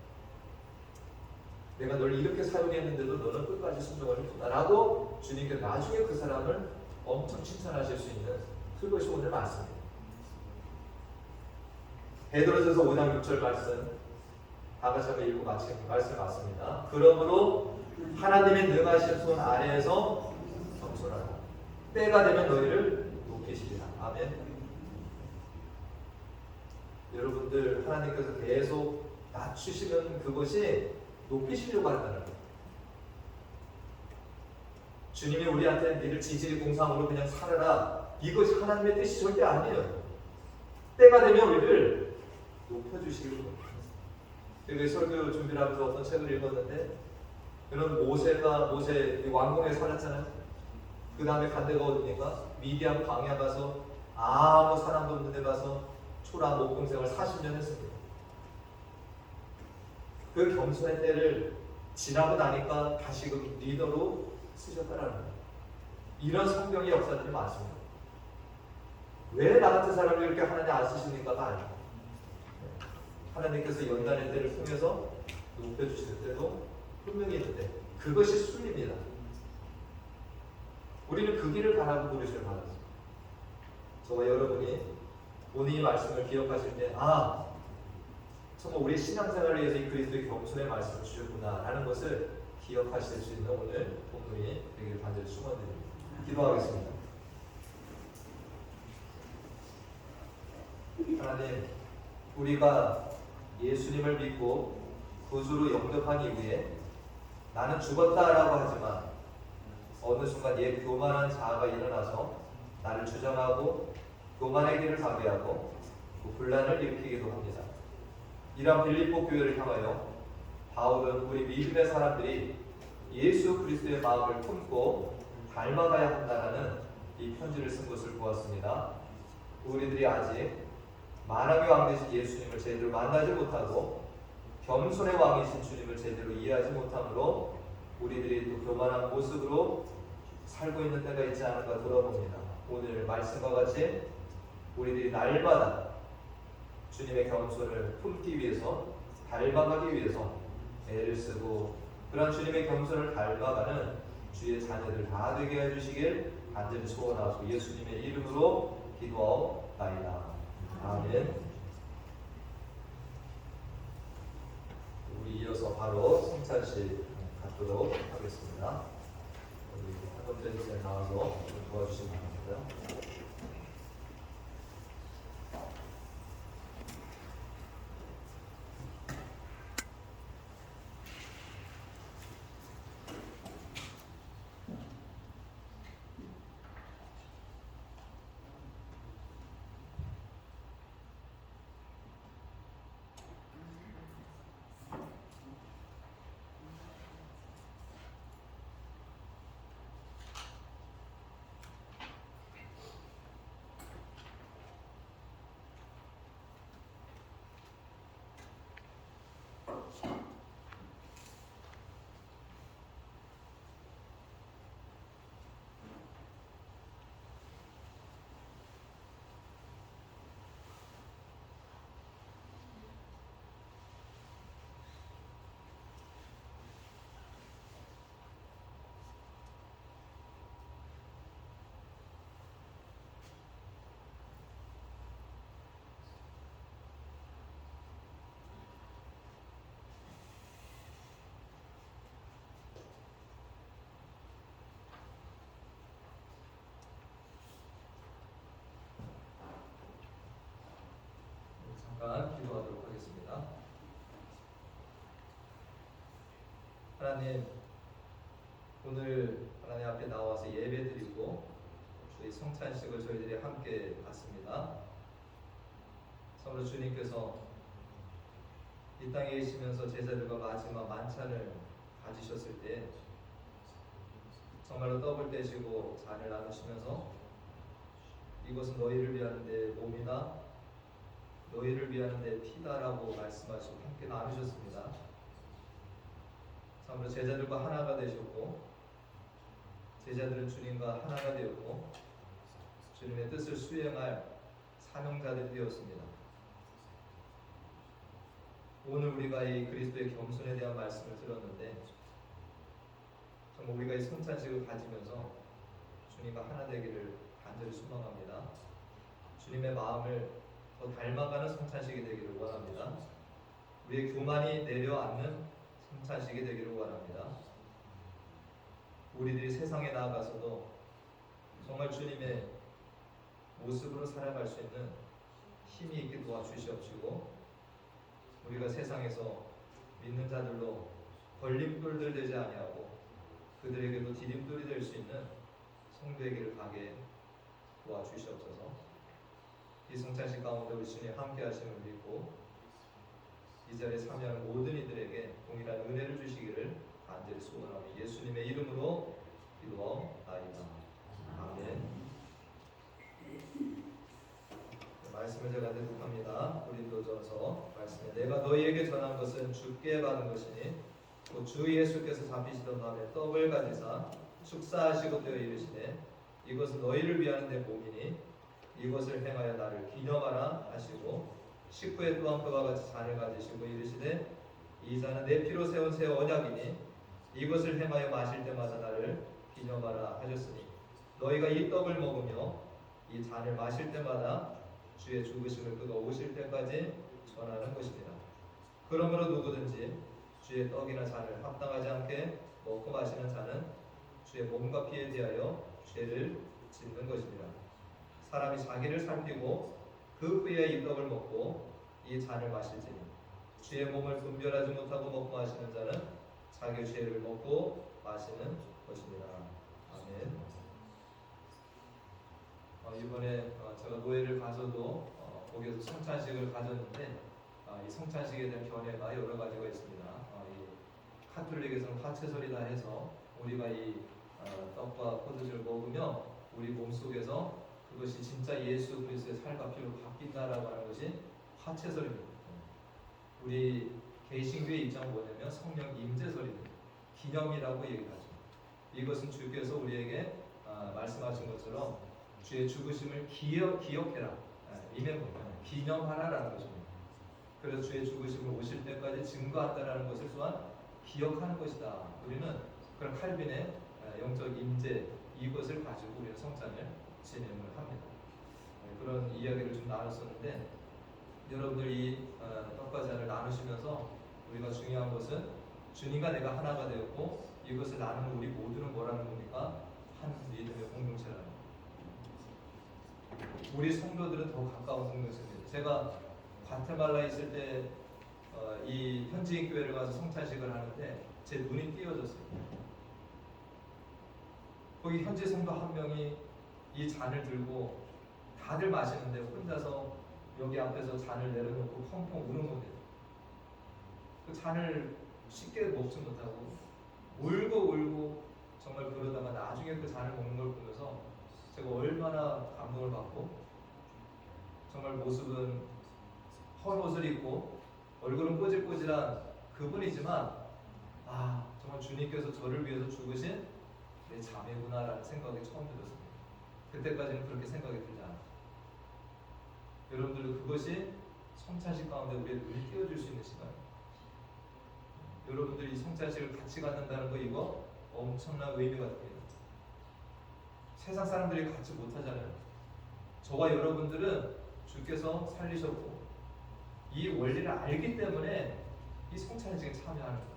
내가 널 이렇게 사용했는데도 너는 끝까지 순종을 했구나 라고 주님께 나중에 그 사람을 엄청 칭찬하실 수 있는 그것이 오늘 말씀입니다. 베드로전서 5장 6절 말씀 다 같이 한번 읽고 마친 말씀 맞습니다. 그러므로 하나님의 능하신 손 아래에서 겸손하라. 때가 되면 너희를 높이시리라. 아멘. 여러분들 하나님께서 계속 낮추시는 그것이 높이시려고 한다는 거예요. 주님이 우리한테 니를 지지리 공상으로 그냥 살아라, 이것이 하나님의 뜻이 절대 아니에요. 때가 되면 우리를 높여주시려고 합니다. 그래서 설교 준비를 하면서 어떤 책을 읽었는데, 그런 모세 왕궁에 살았잖아요. 그 다음에 간 데가 어디니까 미디안 광야 가서 아무 사람도 없는 데 가서 초라 목동 생활 40년 했습니다. 그 겸손의 때를 지나고 나니까 다시금 리더로 쓰셨다라는 거예요. 이런 성경의 역사들이 많습니다. 왜 나 같은 사람을 이렇게 하나님 안 쓰십니까가 아니에요. 하나님께서 연단의 때를 통해서 높여주실 때도 분명히 있는데 그것이 순리입니다. 우리는 그 길을 가라고 부르시는 바랍니다. 저와 여러분이 오늘 이 말씀을 기억하실 때, 정말 우리 신앙생활을 위해서 이 그리스도의 겸손의 말씀을 주셨구나 라는 것을 기억하실 수 있는 오늘 본문이 되길 간절히 축원드립니다. 기도하겠습니다. 하나님, 우리가 예수님을 믿고 구주로 영접한 이후에 나는 죽었다라고 하지만 어느 순간 옛 교만한 자아가 일어나서 나를 주장하고 교만의 길을 방해하고 분란을 일으키기도 합니다. 이런 빌립보 교회를 향하여 바울은 우리 믿음의 사람들이 예수 그리스도의 마음을 품고 닮아가야 한다는 이 편지를 쓴 것을 보았습니다. 우리들이 아직 만왕의 왕 되신 예수님을 제대로 만나지 못하고 겸손의 왕이신 주님을 제대로 이해하지 못함으로 우리들이 또 교만한 모습으로 살고 있는 때가 있지 않은가 돌아봅니다. 오늘 말씀과 같이 우리들이 날마다 주님의 겸손을 품기 위해서, 닮아가기 위해서 애를 쓰고 그런 주님의 겸손을 닮아가는 주의 자녀들 다 되게 해주시길 간절히 소원하고 예수님의 이름으로 기도하옵나이다. 아멘. 우리 이어서 바로 성찬식 갖도록 하겠습니다. 우리 학원장님들 나와서 도와주시면 됩니다. 잠깐 기도하도록 하겠습니다. 하나님, 오늘 하나님 앞에 나와서 예배드리고 저희 성찬식을 저희들이 함께 받습니다. 참으로 주님께서 이 땅에 계시면서 제자들과 마지막 만찬을 가지셨을 때 정말로 떡을 떼시고 잔을 나누시면서 이것은 너희를 위한 내 몸이나 너희를 위한 내 피다라고 말씀하시고 함께 나누셨습니다. 참으로 제자들과 하나가 되셨고 제자들은 주님과 하나가 되었고 주님의 뜻을 수행할 사명자들이 되었습니다. 오늘 우리가 이 그리스도의 겸손에 대한 말씀을 들었는데 정말 우리가 이 성찬식을 가지면서 주님과 하나 되기를 간절히 소망합니다. 주님의 마음을 더 닮아가는 성찬식이 되기를 원합니다. 우리의 교만이 내려앉는 성찬식이 되기를 원합니다. 우리들이 세상에 나아가서도 정말 주님의 모습으로 살아갈 수 있는 힘이 있게 도와주시옵시고 우리가 세상에서 믿는 자들로 걸림돌들 되지 아니하고 그들에게도 디딤돌이 될 수 있는 성도에게를 가게 도와주시옵소서. 이 성찬식 가운데 우리 주님 함께 하심을 믿고 이 자리에 참여하는 모든 이들에게 동일한 은혜를 주시기를 간절히 소원하며 예수님의 이름으로 기도하옵나이다. 아멘. 말씀을 제가 대독합니다. 고린도전서 말씀에 내가 너희에게 전한 것은 주께 받은 것이니 또 주 예수께서 잡히시던 밤에 떡을 가지사 축사하시고 되어 이르시되 이것은 너희를 위하는 내 몸이니 이것을 행하여 나를 기념하라 하시고 식후에 또한 그와 같이 잔을 가지시고 이르시되 이 잔은 내 피로 세운 새 언약이니 이것을 행하여 마실 때마다 나를 기념하라 하셨으니 너희가 이 떡을 먹으며 이 잔을 마실 때마다 주의 죽으심을 그가 오실 때까지 전하는 것입니다. 그러므로 누구든지 주의 떡이나 잔을 합당하지 않게 먹고 마시는 자는 주의 몸과 피에 대하여 죄를 짓는 것입니다. 사람이 자기를 살피고 그 후에 이 떡을 먹고 이 잔을 마실지니 주의 몸을 분별하지 못하고 먹고 마시는 자는 자기 죄를 먹고 마시는 것입니다. 아멘. 이번에 제가 노예를 가서도 거기에서 성찬식을 가졌는데 이 성찬식에 대한 견해가 여러 가지가 있습니다. 이 카톨릭에서는 화채설이다 해서 우리가 이 떡과 포도주를 먹으며 우리 몸속에서 그것이 진짜 예수 그리스도의 살과 피로 바뀐다라고 하는 것이 화채설입니다. 우리 개신교의 입장은 뭐냐면 성령 임재설입니다. 기념이라고 얘기하죠. 이것은 주께서 우리에게 말씀하신 것처럼 주의 죽으심을 기억해라. 기념하라라는 것입니다. 그래서 주의 죽으심을 오실 때까지 증거한다라는 것을 또한 기억하는 것이다. 우리는 그런 칼빈의 영적 임재 이것을 가지고 우리는 성찬을 진행을 합니다. 그런 이야기를 좀 나눴었는데 여러분들 이 떡과 잔을 나누시면서 우리가 중요한 것은 주님과 내가 하나가 되었고 이것을 나누는 우리 모두는 뭐라는 겁니까? 한 믿음의 공동체라는 겁니다. 우리 성도들은 더 가까운 공동체입니다. 제가 과테말라에 있을 때 이 현지인 교회를 가서 성찬식을 하는데 제 눈이 띄어졌어요. 거기 현지 성도 한 명이 이 잔을 들고 다들 마시는데 혼자서 여기 앞에서 잔을 내려놓고 펑펑 우는 거예요. 그 잔을 쉽게 먹지 못하고 울고 정말 그러다가 나중에 그 잔을 먹는 걸 보면서 제가 얼마나 감동을 받고 정말 모습은 헌 옷을 입고 얼굴은 꼬질꼬질한 그분이지만 정말 주님께서 저를 위해서 죽으신 내 자매구나라는 생각이 처음 들었습니다. 그때까지는 그렇게 생각이 들지 않았어요. 여러분들도 그것이 성찬식 가운데 우리의 눈이 띄어줄 수 있는 시간이에요. 여러분들이 이 성찬식을 같이 갖는다는 거 이거 엄청난 의미가 있습니다. 세상 사람들이 같이 못하잖아요. 저와 여러분들은 주께서 살리셨고 이 원리를 알기 때문에 이 성찬식에 참여하는 거예요.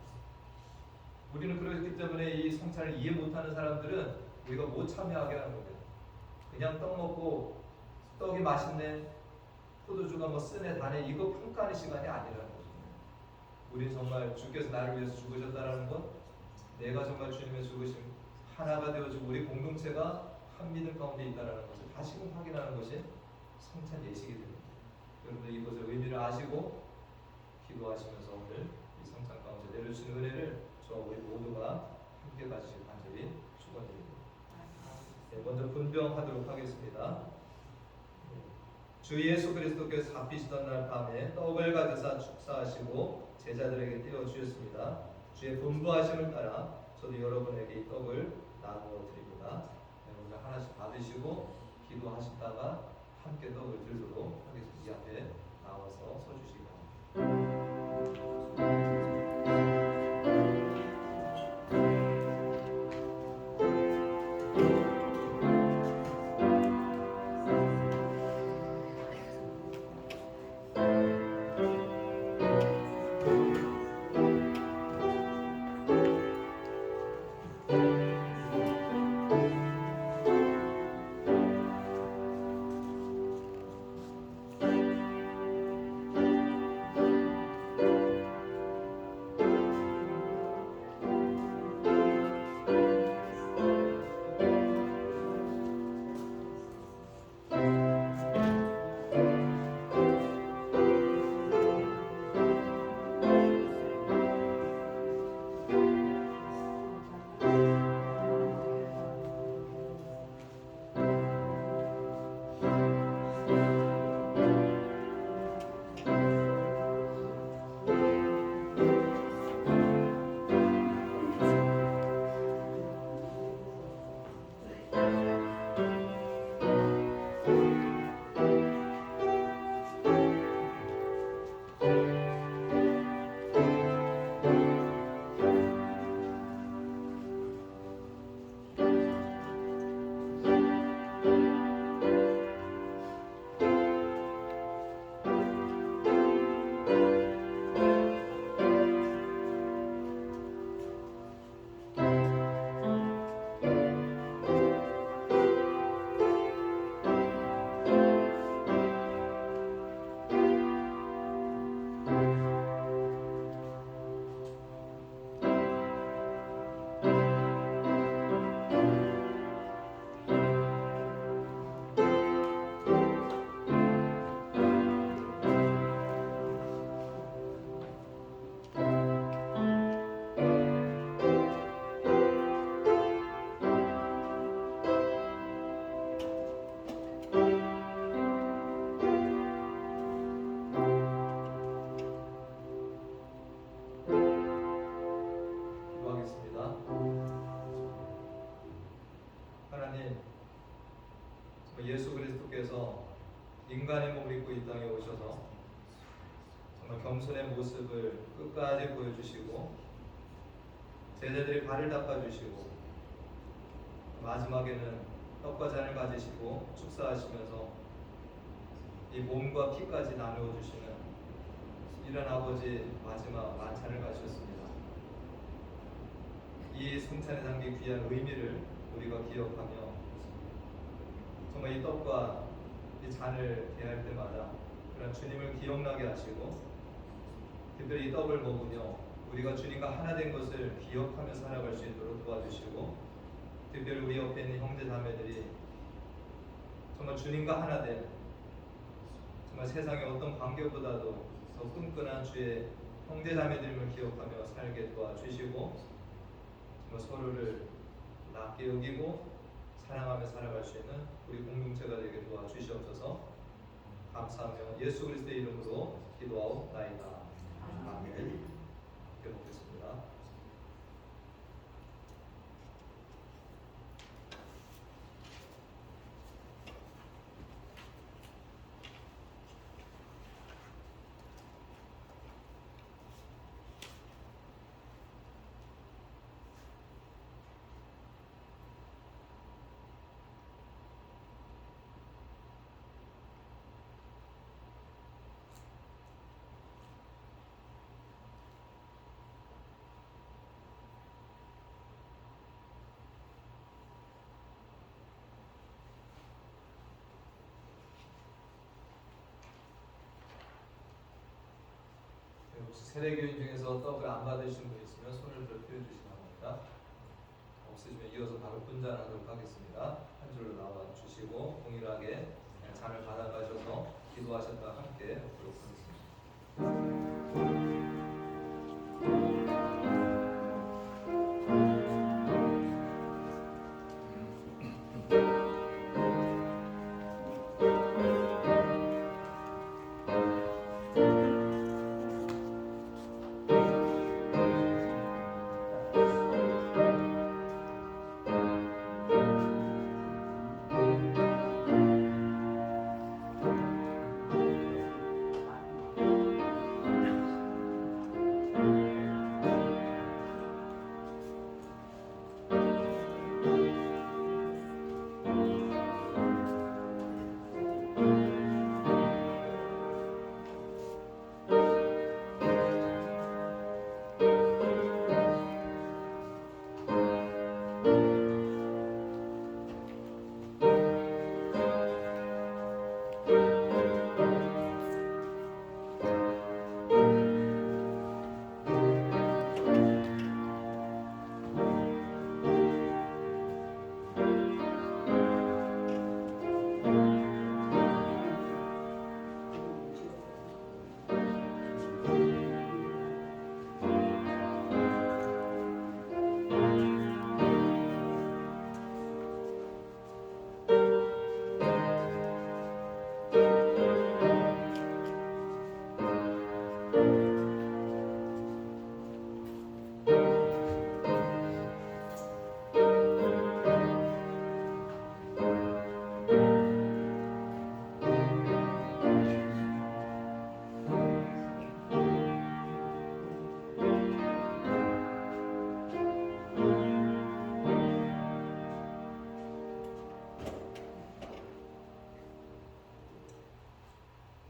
우리는 그렇기 때문에 이 성찬을 이해 못하는 사람들은 우리가 못 참여하게 하는 겁니다. 그냥 떡 먹고 떡이 맛있네, 포도주가 뭐 쓰네 다네 이거 평가하는 시간이 아니라는 거죠. 우리 정말 주께서 나를 위해서 죽으셨다는 것, 내가 정말 주님의 죽으심 하나가 되어지고 우리 공동체가 한 믿음 가운데 있다는 것을 다시금 확인하는 것이 성찬 예식이 됩니다. 여러분들 이것의 의미를 아시고 기도하시면서 오늘 이 성찬 가운데 내려주신 은혜를 저와 우리 모두가 함께 가지실 간절히 축원드립니다. 네, 먼저 분병하도록 하겠습니다. 주 예수 그리스도께서 잡히시던 날 밤에 떡을 가져사 축사하시고 제자들에게 떼어 주셨습니다. 주의 분부하심을 따라 저도 여러분에게 이 떡을 나누어 드립니다. 여러분들 하나씩 받으시고 기도하시다가 함께 떡을 들도록 하겠습니다. 이 앞에 나와서 서주시기 바랍니다. 예수 그리스도께서 인간의 몸을 입고 이 땅에 오셔서 정말 겸손의 모습을 끝까지 보여주시고 제자들의 발을 닦아주시고 마지막에는 떡과 잔을 가지시고 축사하시면서 이 몸과 피까지 나누어 주시는 이런 아버지 마지막 만찬을 가지셨습니다. 이 성찬에 담긴 귀한 의미를 우리가 기억하며 정말 이 떡과 이 잔을 대할 때마다 그런 주님을 기억나게 하시고 특별히 이 떡을 먹으며 우리가 주님과 하나 된 것을 기억하며 살아갈 수 있도록 도와주시고 특별히 우리 옆에 있는 형제 자매들이 정말 주님과 하나 된 정말 세상의 어떤 관계보다도 더 끈끈한 주의 형제 자매들임을 기억하며 살게 도와주시고 정말 서로를 낮게 여기고 사랑하며 살아갈 수 있는 우리 공동체가 되게 도와주시옵소서. 감사하며 예수 그리스도의 이름으로 기도하옵나이다. 아멘. 함께 먹겠습니다. 혹시 세례교인 중에서 떡을 안 받으신 분 있으면 손을 들어 펴주시기 바랍니다. 없으시면 이어서 바로 분잔하도록 하겠습니다. 한 줄로 나와 주시고 동일하게 잔을 받아가셔서 기도하셨다 함께 하도록 하겠습니다.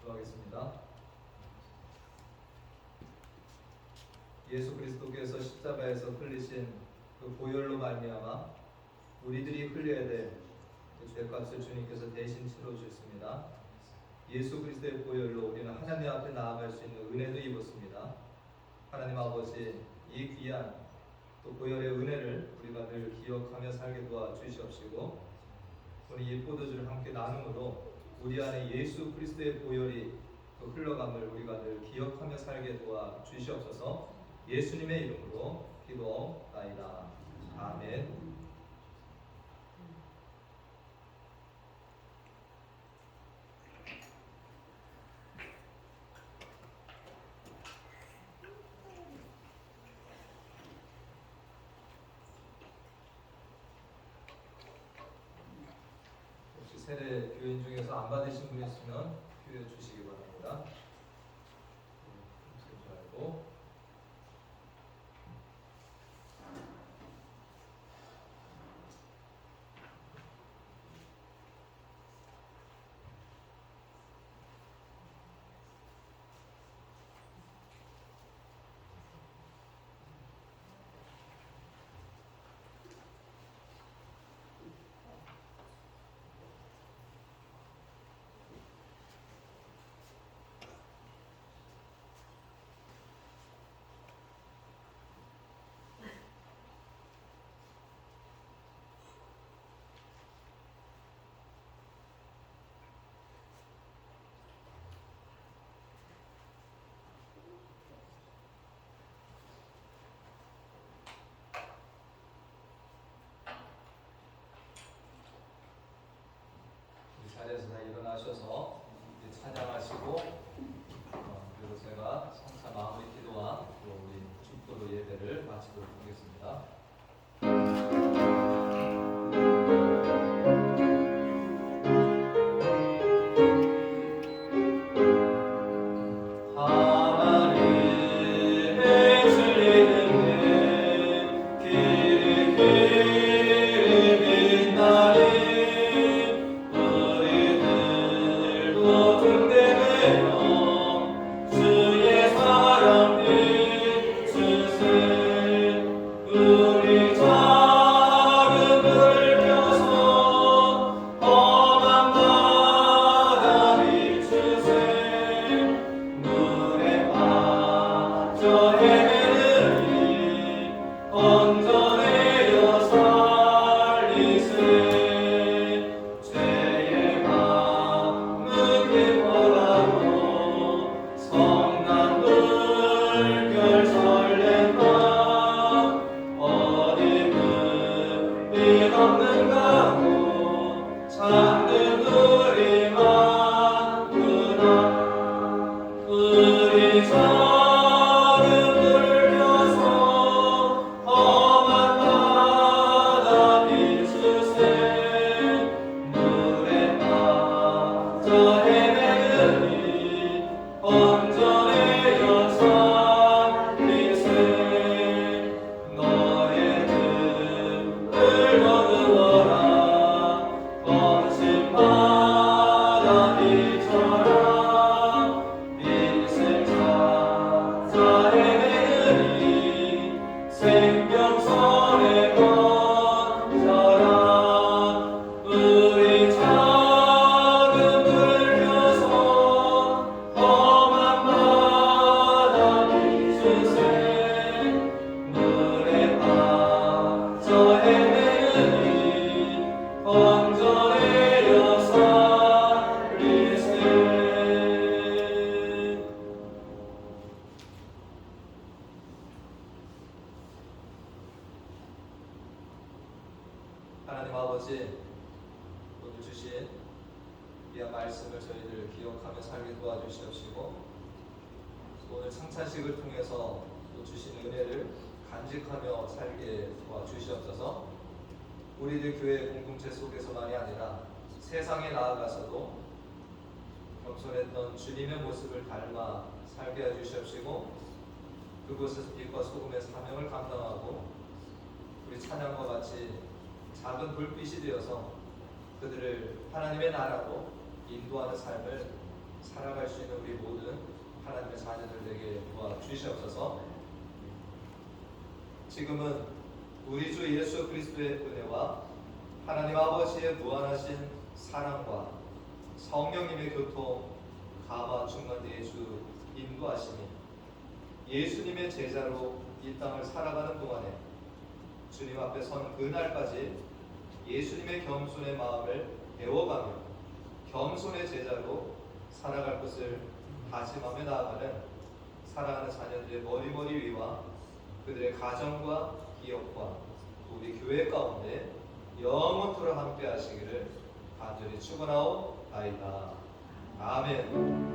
기도하겠습니다. 예수 그리스도께서 십자가에서 흘리신 그 보혈로 말미암아 우리들이 흘려야 될 그 죄값을 주님께서 대신 치러 주셨습니다. 예수 그리스도의 보혈로 우리는 하나님 앞에 나아갈 수 있는 은혜도 입었습니다. 하나님 아버지, 이 귀한 또 보혈의 은혜를 우리가 늘 기억하며 살게 도와 주시옵시고, 우리 이 포도주를 함께 나눔으로 우리 안에 예수 그리스도의 보혈이 또 흘러감을 우리가 늘 기억하며 살게 도와 주시옵소서. 예수님의 이름으로 기도하옵나이다. 아멘. 혹시 세례 교인 중에서 안 받으신 분 있으면 교회 주시기 바랍니다. 알고. 자리에서 다 일어나셔서 이제 찬양하시고, 그리고 제가 성사 마무리 기도와 또 우리 축도로 예배를 마치도록 하겠습니다. 주의 사랑을 주세. 하나님 아버지, 오늘 주신 귀한 말씀을 저희들 기억하며 살게 도와주시옵시고, 오늘 창찬식을 통해서 또 주신 은혜를 간직하며 살게 도와주시옵소서. 우리들 교회 공동체 속에서만이 아니라 세상에 나아가서도 겸손했던 주님의 모습을 닮아 살게 해주시옵시고, 그곳에서 빛과 소금의 사명을 감당하고 우리 찬양과 같이 작은 불빛이 되어서 그들을 하나님의 나라로 인도하는 삶을 살아갈 수 있는 우리 모든 하나님의 자녀들 되게 도와주시옵소서. 지금은 우리 주 예수 그리스도의 은혜와 하나님 아버지의 무한하신 사랑과 성령님의 교통, 가마 충만대의 주 인도하심이 예수님의 제자로 이 땅을 살아가는 동안에 주님 앞에 선 그날까지 예수님의 겸손의 마음을 배워가며 겸손의 제자로 살아갈 것을 다짐하며 나아가는 사랑하는 자녀들의 머리머리 위와 그들의 가정과 기업과 우리 교회 가운데 영원토록 함께 하시기를 간절히 축원하옵나이다. 아멘.